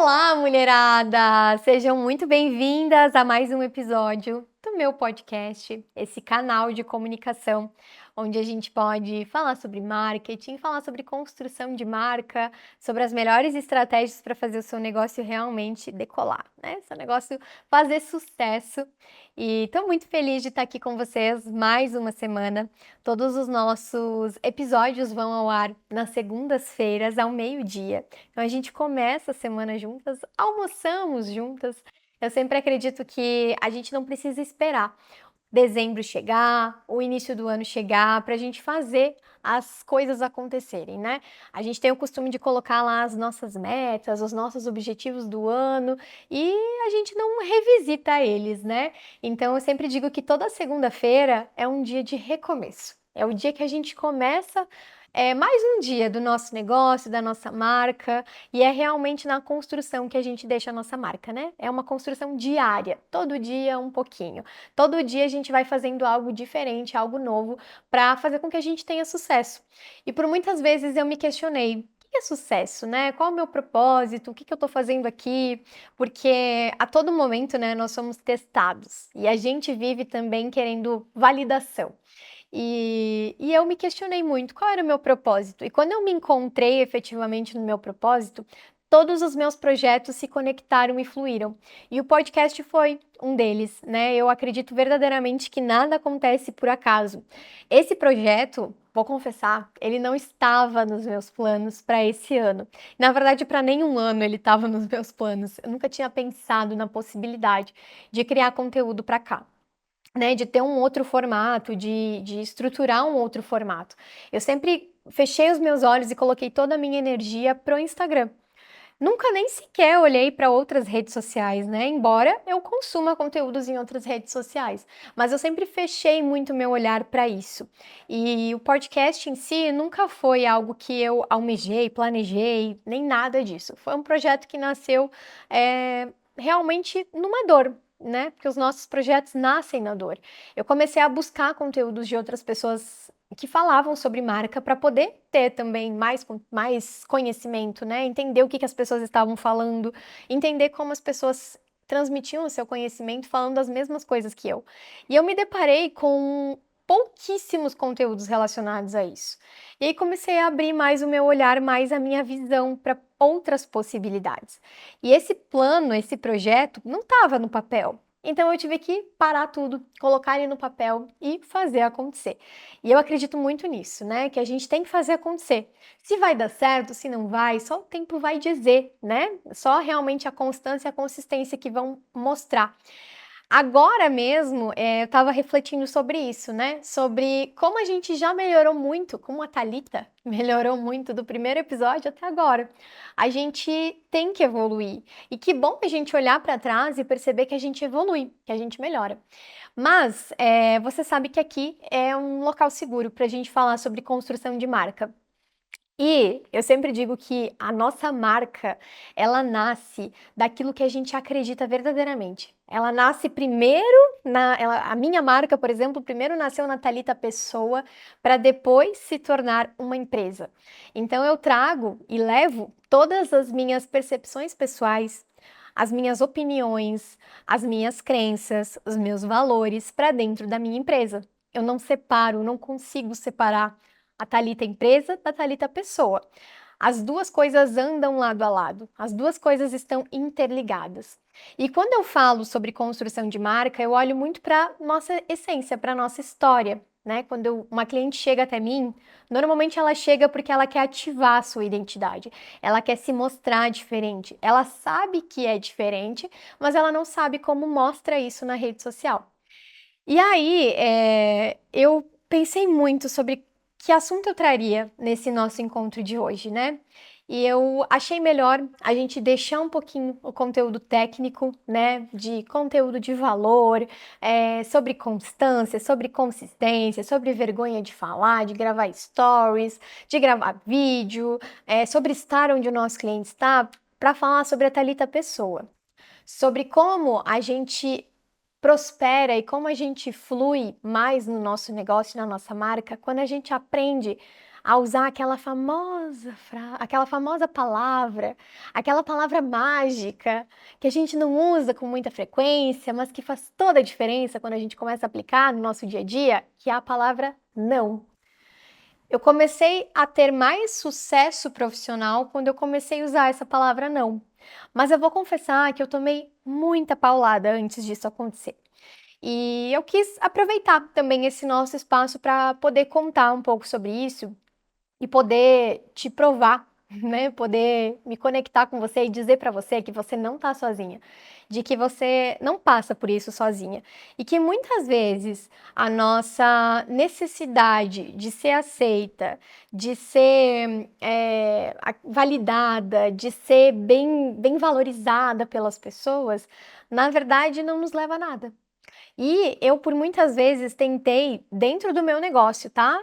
Olá, mulherada! Sejam muito bem-vindas a mais um episódio do meu podcast, esse canal de comunicação, onde a gente pode falar sobre marketing, falar sobre construção de marca, sobre as melhores estratégias para fazer o seu negócio realmente decolar, né? Seu negócio fazer sucesso. E estou muito feliz de estar aqui com vocês mais uma semana. Todos os nossos episódios vão ao ar nas segundas-feiras, ao meio-dia. Então a gente começa a semana juntas, almoçamos juntas. Eu sempre acredito que a gente não precisa esperar dezembro chegar, o início do ano chegar, para a gente fazer as coisas acontecerem, né? A gente tem o costume de colocar lá as nossas metas, os nossos objetivos do ano e a gente não revisita eles, né? Então eu sempre digo que toda segunda-feira é um dia de recomeço. É o dia que a gente começa mais um dia do nosso negócio, da nossa marca, e é realmente na construção que a gente deixa a nossa marca, né? É uma construção diária, todo dia um pouquinho. Todo dia a gente vai fazendo algo diferente, algo novo, para fazer com que a gente tenha sucesso. E por muitas vezes eu me questionei. O que é sucesso, né? Qual é o meu propósito? O que eu estou fazendo aqui? Porque a todo momento, né, nós somos testados e a gente vive também querendo validação. E eu me questionei muito qual era o meu propósito. E quando eu me encontrei efetivamente no meu propósito, todos os meus projetos se conectaram e fluíram. E o podcast foi um deles, né? Eu acredito verdadeiramente que nada acontece por acaso. Esse projeto, vou confessar, ele não estava nos meus planos para esse ano. Na verdade, para nenhum ano ele estava nos meus planos. Eu nunca tinha pensado na possibilidade de criar conteúdo para cá, né, de ter um outro formato, de estruturar um outro formato. Eu sempre fechei os meus olhos e coloquei toda a minha energia pro Instagram. Nunca nem sequer olhei para outras redes sociais, né? Embora eu consuma conteúdos em outras redes sociais, mas eu sempre fechei muito meu olhar para isso. E o podcast em si nunca foi algo que eu almejei, planejei, nem nada disso. Foi um projeto que nasceu realmente numa dor, né? Porque os nossos projetos nascem na dor. Eu comecei a buscar conteúdos de outras pessoas que falavam sobre marca para poder ter também mais conhecimento, né? Entender o que as pessoas estavam falando, entender como as pessoas transmitiam o seu conhecimento falando as mesmas coisas que eu. E eu me deparei com pouquíssimos conteúdos relacionados a isso. E aí comecei a abrir mais o meu olhar, mais a minha visão para outras possibilidades. E esse plano, esse projeto não estava no papel. Então eu tive que parar tudo, colocar ele no papel e fazer acontecer. E eu acredito muito nisso, né? Que a gente tem que fazer acontecer. Se vai dar certo, se não vai, só o tempo vai dizer, né? Só realmente a constância e a consistência que vão mostrar. Agora mesmo, eu estava refletindo sobre isso, né? Sobre como a gente já melhorou muito, como a Thalita melhorou muito do primeiro episódio até agora. A gente tem que evoluir. E que bom a gente olhar para trás e perceber que a gente evolui, que a gente melhora. Mas você sabe que aqui é um local seguro para a gente falar sobre construção de marca. E eu sempre digo que a nossa marca, ela nasce daquilo que a gente acredita verdadeiramente. Ela nasce primeiro a minha marca, por exemplo, primeiro nasceu na Thalita Pessoa para depois se tornar uma empresa. Então eu trago e levo todas as minhas percepções pessoais, as minhas opiniões, as minhas crenças, os meus valores para dentro da minha empresa. Eu não separo, não consigo separar a Thalita empresa da Thalita pessoa. As duas coisas andam lado a lado, as duas coisas estão interligadas. E quando eu falo sobre construção de marca, eu olho muito para nossa essência, para nossa história, né? Quando uma cliente chega até mim, normalmente ela chega porque ela quer ativar a sua identidade, ela quer se mostrar diferente, ela sabe que é diferente, mas ela não sabe como mostra isso na rede social. E aí, eu pensei muito sobre que assunto eu traria nesse nosso encontro de hoje, né? E eu achei melhor a gente deixar um pouquinho o conteúdo técnico, né? De conteúdo de valor, sobre constância, sobre consistência, sobre vergonha de falar, de gravar stories, de gravar vídeo, sobre estar onde o nosso cliente está, para falar sobre a Thalita Pessoa, sobre como a gente prospera e como a gente flui mais no nosso negócio, na nossa marca, quando a gente aprende a usar aquela famosa palavra, aquela palavra mágica que a gente não usa com muita frequência, mas que faz toda a diferença quando a gente começa a aplicar no nosso dia a dia, que é a palavra não. Eu comecei a ter mais sucesso profissional quando eu comecei a usar essa palavra não. Mas eu vou confessar que eu tomei muita paulada antes disso acontecer. E eu quis aproveitar também esse nosso espaço para poder contar um pouco sobre isso e poder te provar, né, poder me conectar com você e dizer para você que você não tá sozinha, de que você não passa por isso sozinha e que muitas vezes a nossa necessidade de ser aceita, de ser, validada, de ser bem valorizada pelas pessoas, na verdade não nos leva a nada. E eu por muitas vezes tentei dentro do meu negócio, tá?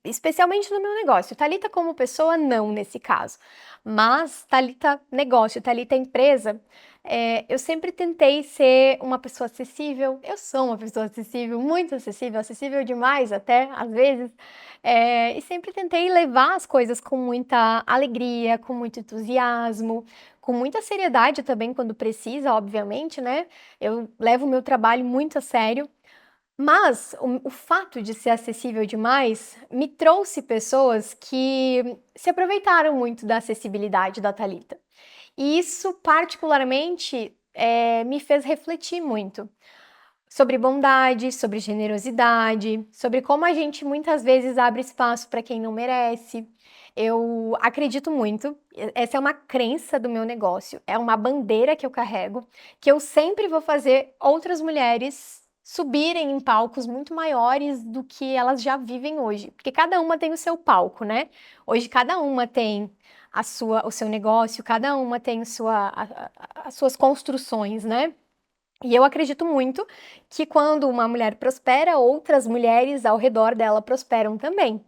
Especialmente no meu negócio. Thalita como pessoa, não nesse caso. Mas Thalita negócio, Thalita empresa, eu sempre tentei ser uma pessoa acessível. Eu sou uma pessoa acessível, muito acessível, acessível demais até, às vezes. E sempre tentei levar as coisas com muita alegria, com muito entusiasmo, com muita seriedade também quando precisa, obviamente, né? Eu levo o meu trabalho muito a sério, mas o fato de ser acessível demais me trouxe pessoas que se aproveitaram muito da acessibilidade da Thalita. E isso, particularmente, me fez refletir muito sobre bondade, sobre generosidade, sobre como a gente muitas vezes abre espaço para quem não merece. Eu acredito muito, essa é uma crença do meu negócio, é uma bandeira que eu carrego, que eu sempre vou fazer outras mulheres subirem em palcos muito maiores do que elas já vivem hoje, porque cada uma tem o seu palco, né? Hoje cada uma tem o seu negócio, cada uma tem as suas construções, né? E eu acredito muito que quando uma mulher prospera, outras mulheres ao redor dela prosperam também.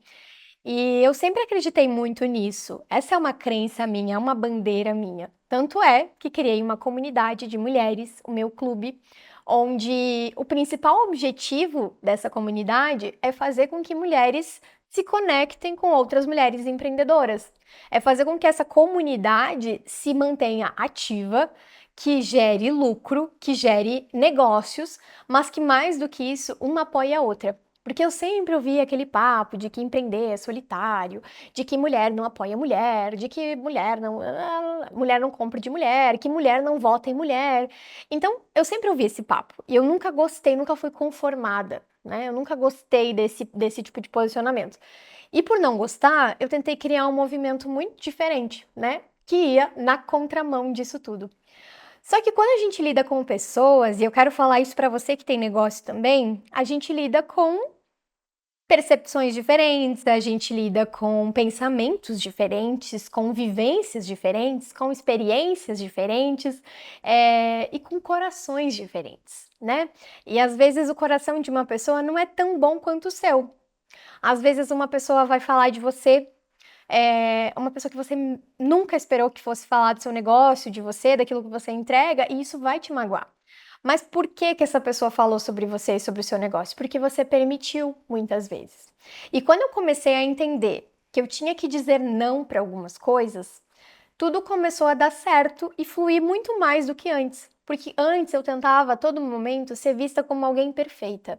E eu sempre acreditei muito nisso. Essa é uma crença minha, é uma bandeira minha. Tanto é que criei uma comunidade de mulheres, o meu clube, onde o principal objetivo dessa comunidade é fazer com que mulheres se conectem com outras mulheres empreendedoras. É fazer com que essa comunidade se mantenha ativa, que gere lucro, que gere negócios, mas que mais do que isso, uma apoie a outra. Porque eu sempre ouvi aquele papo de que empreender é solitário, de que mulher não apoia mulher, de que mulher não compra de mulher, que mulher não vota em mulher. Então, eu sempre ouvi esse papo e eu nunca gostei, nunca fui conformada, né? Eu nunca gostei desse tipo de posicionamento. E por não gostar, eu tentei criar um movimento muito diferente, né? Que ia na contramão disso tudo. Só que quando a gente lida com pessoas, e eu quero falar isso para você que tem negócio também, a gente lida com percepções diferentes, a gente lida com pensamentos diferentes, com vivências diferentes, com experiências diferentes, e com corações diferentes, né? E às vezes o coração de uma pessoa não é tão bom quanto o seu. Às vezes uma pessoa vai falar de você, uma pessoa que você nunca esperou que fosse falar do seu negócio, de você, daquilo que você entrega, e isso vai te magoar. Mas por que que essa pessoa falou sobre você e sobre o seu negócio? Porque você permitiu muitas vezes. E quando eu comecei a entender que eu tinha que dizer não para algumas coisas, tudo começou a dar certo e fluir muito mais do que antes. Porque antes eu tentava a todo momento ser vista como alguém perfeita,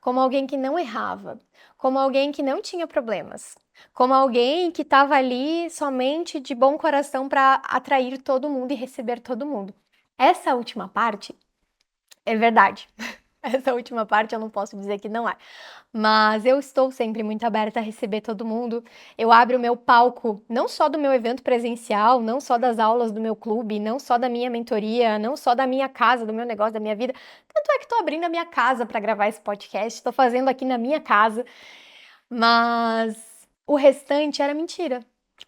como alguém que não errava, como alguém que não tinha problemas, como alguém que estava ali somente de bom coração para atrair todo mundo e receber todo mundo. Essa última parte é verdade. Essa última parte eu não posso dizer que não é. Mas eu estou sempre muito aberta a receber todo mundo. Eu abro o meu palco, não só do meu evento presencial, não só das aulas do meu clube, não só da minha mentoria, não só da minha casa, do meu negócio, da minha vida. Tanto é que estou abrindo a minha casa para gravar esse podcast, estou fazendo aqui na minha casa. Mas o restante era mentira.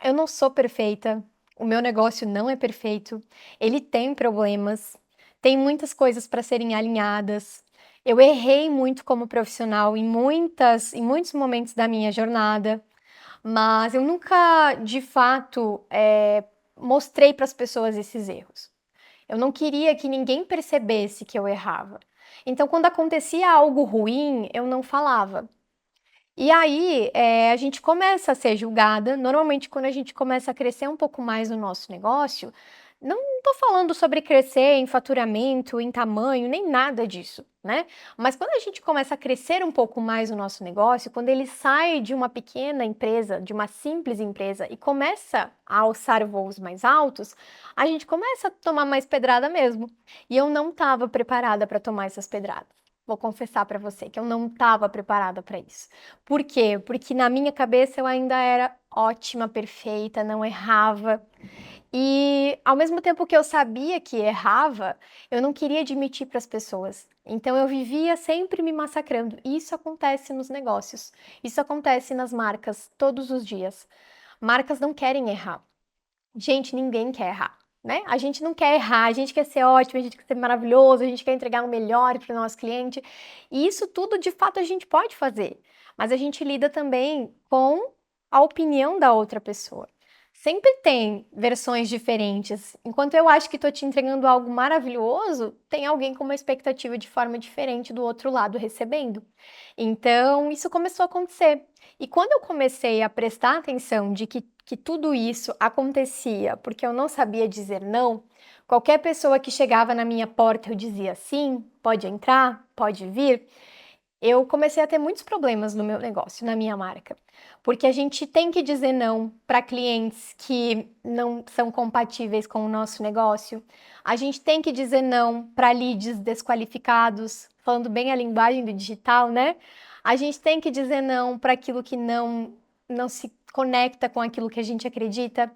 Eu não sou perfeita. O meu negócio não é perfeito. Ele tem problemas. Tem muitas coisas para serem alinhadas. Eu errei muito como profissional em muitos momentos da minha jornada, mas eu nunca, de fato, mostrei para as pessoas esses erros. Eu não queria que ninguém percebesse que eu errava. Então, quando acontecia algo ruim, eu não falava. E aí, a gente começa a ser julgada. Normalmente, quando a gente começa a crescer um pouco mais no nosso negócio, não estou falando sobre crescer em faturamento, em tamanho, nem nada disso, né? Mas quando a gente começa a crescer um pouco mais o nosso negócio, quando ele sai de uma pequena empresa, de uma simples empresa e começa a alçar voos mais altos, a gente começa a tomar mais pedrada mesmo. E eu não estava preparada para tomar essas pedradas. Vou confessar para você que eu não estava preparada para isso. Por quê? Porque na minha cabeça eu ainda era ótima, perfeita, não errava. E ao mesmo tempo que eu sabia que errava, eu não queria admitir para as pessoas. Então eu vivia sempre me massacrando. E isso acontece nos negócios. Isso acontece nas marcas todos os dias. Marcas não querem errar. Gente, ninguém quer errar, né? A gente não quer errar, a gente quer ser ótimo, a gente quer ser maravilhoso, a gente quer entregar o melhor para o nosso cliente. E isso tudo, de fato, a gente pode fazer. Mas a gente lida também com a opinião da outra pessoa. Sempre tem versões diferentes. Enquanto eu acho que estou te entregando algo maravilhoso, tem alguém com uma expectativa de forma diferente do outro lado recebendo. Então, isso começou a acontecer. E quando eu comecei a prestar atenção de que tudo isso acontecia porque eu não sabia dizer não, qualquer pessoa que chegava na minha porta eu dizia sim, pode entrar, pode vir, eu comecei a ter muitos problemas no meu negócio, na minha marca. Porque a gente tem que dizer não para clientes que não são compatíveis com o nosso negócio. A gente tem que dizer não para leads desqualificados, falando bem a linguagem do digital, né? A gente tem que dizer não para aquilo que não se conecta com aquilo que a gente acredita.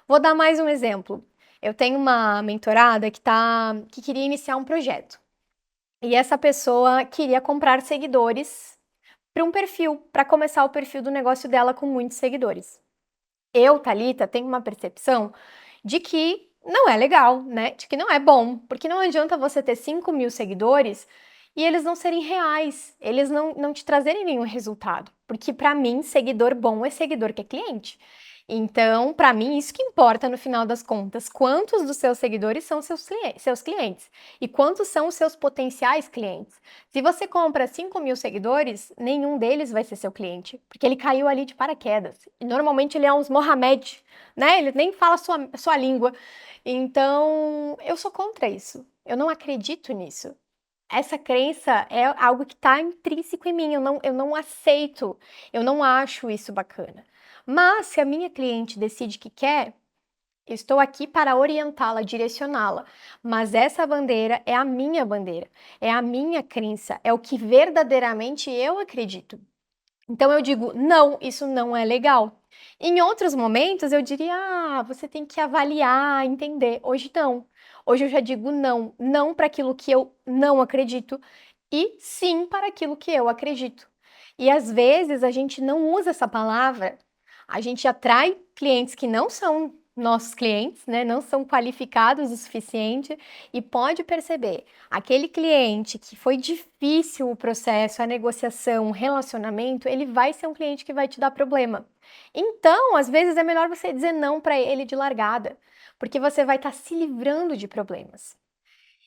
Vou dar mais um exemplo. Eu tenho uma mentorada que queria iniciar um projeto. E essa pessoa queria comprar seguidores para um perfil, para começar o perfil do negócio dela com muitos seguidores. Eu, Thalita, tenho uma percepção de que não é legal, né? De que não é bom, porque não adianta você ter 5.000 seguidores e eles não serem reais, eles não te trazerem nenhum resultado. Porque para mim, seguidor bom é seguidor que é cliente. Então, para mim, isso que importa no final das contas. Quantos dos seus seguidores são seus clientes? E quantos são os seus potenciais clientes? Se você compra 5.000 seguidores, nenhum deles vai ser seu cliente, porque ele caiu ali de paraquedas. E normalmente ele é uns Mohamed, né? Ele nem fala sua língua. Então, eu sou contra isso. Eu não acredito nisso. Essa crença é algo que está intrínseco em mim, eu não aceito, eu não acho isso bacana. Mas se a minha cliente decide que quer, eu estou aqui para orientá-la, direcioná-la. Mas essa bandeira é a minha bandeira, é a minha crença, é o que verdadeiramente eu acredito. Então eu digo, não, isso não é legal. Em outros momentos eu diria, você tem que avaliar, entender. Hoje não. Hoje eu já digo não, não para aquilo que eu não acredito e sim para aquilo que eu acredito. E às vezes a gente não usa essa palavra, a gente atrai clientes que não são nossos clientes, né? Não são qualificados o suficiente e pode perceber, aquele cliente que foi difícil o processo, a negociação, o relacionamento, ele vai ser um cliente que vai te dar problema. Então, às vezes é melhor você dizer não para ele de largada, porque você vai estar se livrando de problemas.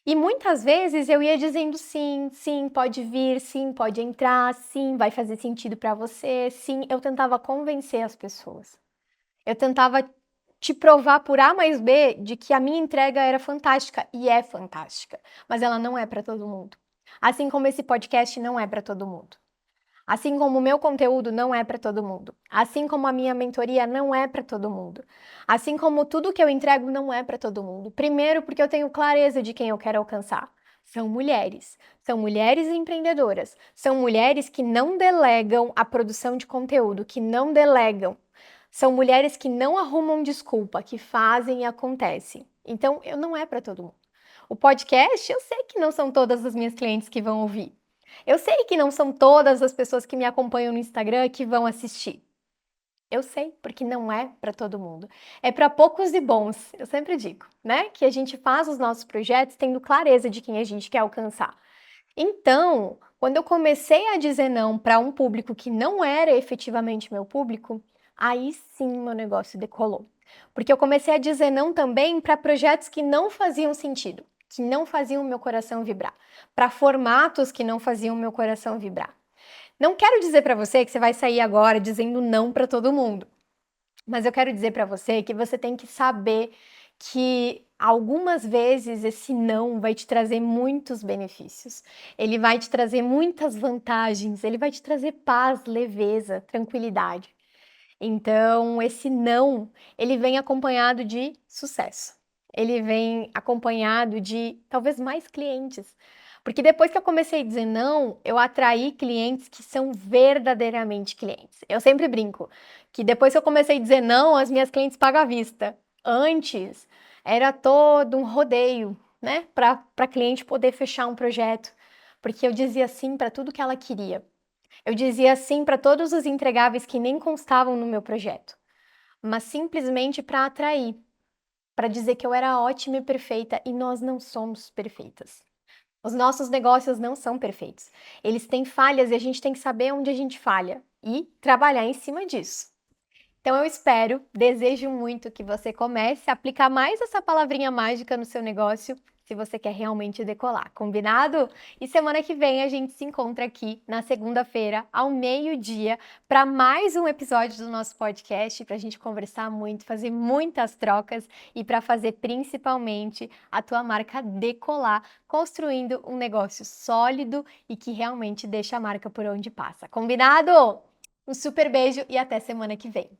E muitas vezes eu ia dizendo sim, sim, pode vir, sim, pode entrar, sim, vai fazer sentido para você, sim. Eu tentava convencer as pessoas. Eu tentava te provar por A mais B de que a minha entrega era fantástica e é fantástica, mas ela não é para todo mundo. Assim como esse podcast não é para todo mundo. Assim como o meu conteúdo não é para todo mundo. Assim como a minha mentoria não é para todo mundo. Assim como tudo que eu entrego não é para todo mundo. Primeiro, porque eu tenho clareza de quem eu quero alcançar. São mulheres. São mulheres empreendedoras. São mulheres que não delegam a produção de conteúdo, que não delegam. São mulheres que não arrumam desculpa, que fazem e acontecem. Então, eu não é para todo mundo. O podcast, eu sei que não são todas as minhas clientes que vão ouvir. Eu sei que não são todas as pessoas que me acompanham no Instagram que vão assistir. Eu sei, porque não é para todo mundo. É para poucos e bons. Eu sempre digo, né? Que a gente faz os nossos projetos tendo clareza de quem a gente quer alcançar. Então, quando eu comecei a dizer não para um público que não era efetivamente meu público, aí sim meu negócio decolou. Porque eu comecei a dizer não também para projetos que não faziam sentido, que não faziam meu coração vibrar, para formatos que não faziam meu coração vibrar. Não quero dizer para você que você vai sair agora dizendo não para todo mundo, mas eu quero dizer para você que você tem que saber que algumas vezes esse não vai te trazer muitos benefícios. Ele vai te trazer muitas vantagens, ele vai te trazer paz, leveza, tranquilidade. Então, esse não, ele vem acompanhado de sucesso. Ele vem acompanhado de talvez mais clientes. Porque depois que eu comecei a dizer não, eu atraí clientes que são verdadeiramente clientes. Eu sempre brinco que depois que eu comecei a dizer não, as minhas clientes pagam à vista. Antes era todo um rodeio, né, para cliente poder fechar um projeto, porque eu dizia sim para tudo que ela queria. Eu dizia sim para todos os entregáveis que nem constavam no meu projeto, mas simplesmente para atrair, para dizer que eu era ótima e perfeita e nós não somos perfeitas. Os nossos negócios não são perfeitos. Eles têm falhas e a gente tem que saber onde a gente falha e trabalhar em cima disso. Então eu espero, desejo muito que você comece a aplicar mais essa palavrinha mágica no seu negócio, se você quer realmente decolar, combinado? E semana que vem a gente se encontra aqui na segunda-feira, ao meio-dia, para mais um episódio do nosso podcast, para a gente conversar muito, fazer muitas trocas e para fazer principalmente a tua marca decolar, construindo um negócio sólido e que realmente deixa a marca por onde passa. Combinado? Um super beijo e até semana que vem.